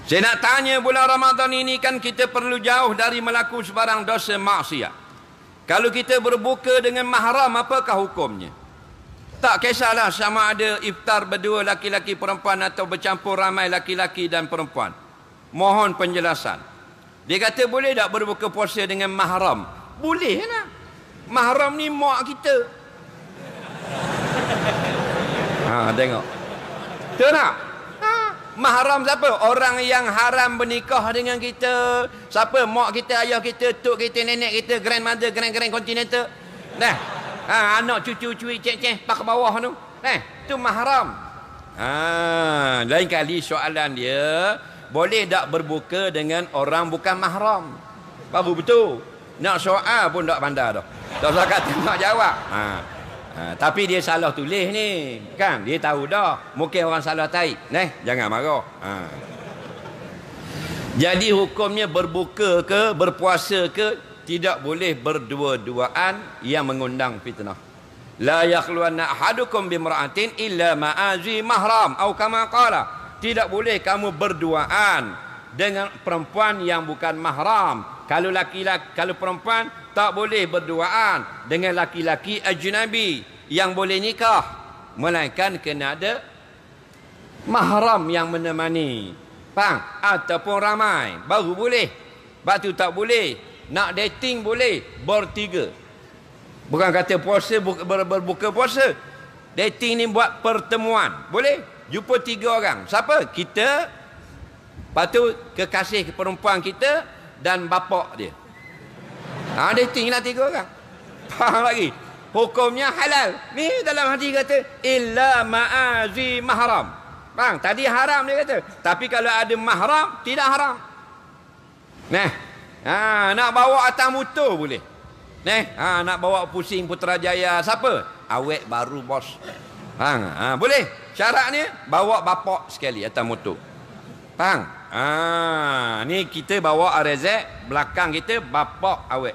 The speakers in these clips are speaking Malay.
Saya nak tanya, bulan Ramadan ini kan kita perlu jauh dari melakukan sebarang dosa maksiat. Kalau kita berbuka dengan mahram, apakah hukumnya? Tak kisahlah sama ada iftar berdua laki-laki perempuan atau bercampur ramai laki-laki dan perempuan. Mohon penjelasan. Dia kata boleh tak berbuka puasa dengan mahram? Boleh lah. Mahram ni mak kita. Tengok. Betul tak? Mahram siapa? Orang yang haram bernikah dengan kita. Siapa? Mak kita, ayah kita, tok kita, nenek kita, grandmother, grand continental. Nah, anak cucu-cucu, cek-cek, pak bawah tu. Tu mahram. Lain kali soalan dia, boleh tak berbuka dengan orang bukan mahram? Baru betul. Nak soal pun tak pandai dah. Tak usah kata nak jawab. Tapi dia salah tulis ni. Kan? Dia tahu dah. Mungkin orang salah taik. Jangan marah. Jadi hukumnya berbuka ke, berpuasa ke, tidak boleh berdua-duaan yang mengundang fitnah. La yakhluwanna ahadukum bimra'atin illa ma'azi mahram. Atau kama qala. Tidak boleh kamu berduaan dengan perempuan yang bukan mahram. Kalau laki-laki, kalau perempuan tak boleh berduaan dengan laki-laki ajnabi yang boleh nikah, melainkan kena ada mahram yang menemani, faham? Ataupun ramai baru boleh. Sebab tu tak boleh nak dating, boleh bertiga. Bukan kata puasa berbuka puasa. Dating ni buat pertemuan, boleh jumpa 3 orang. Siapa? Kita, lepas tu kekasih perempuan kita dan bapak dia. Dating lah 3 orang. Faham lagi? Hukumnya halal. Ni dalam hadis kata illa ma'azi mahram. Faham? Tadi haram dia kata. Tapi kalau ada mahram, tidak haram. Nak bawa atas motor boleh. Nak bawa pusing Putrajaya siapa? Awet baru bos. Boleh. Syaratnya bawa bapak sekali atas motor. Faham? Ni kita bawa RZ, belakang kita bapak awet.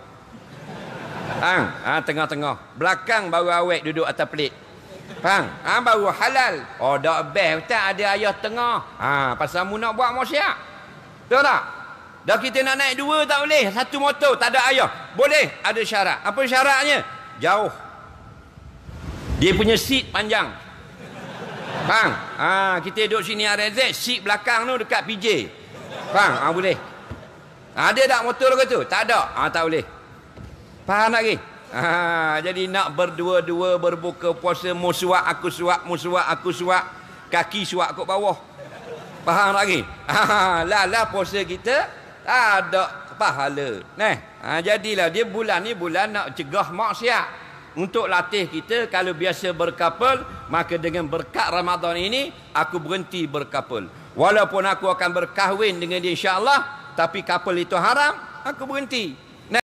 Tengah-tengah. Belakang baru awet duduk atas pelik. Faham? Baru halal. Oh, dak best tak ada ayah tengah. Pasal mu nak buat maksiat. Betul tak? Dah kita nak naik 2 tak boleh. 1 motor tak ada ayah. Boleh, ada syarat. Apa syaratnya? Jauh. Dia punya seat panjang. Faham? Kita duduk sini RZ, seat belakang tu dekat PJ. Faham? Boleh. Ada tak motor ke tu? Tak ada. Tak boleh. Faham lagi? Jadi nak berdua-dua berbuka puasa, mu suak aku suak, mu suak aku suak, kaki suak kat bawah. Faham lagi? Lah puasa kita ada pahala. Jadilah dia bulan ni bulan nak cegah maksiat. Untuk latih kita, kalau biasa berkapal, maka dengan berkat Ramadan ini aku berhenti berkapal. Walaupun aku akan berkahwin dengan dia insya-Allah, tapi kapal itu haram, aku berhenti.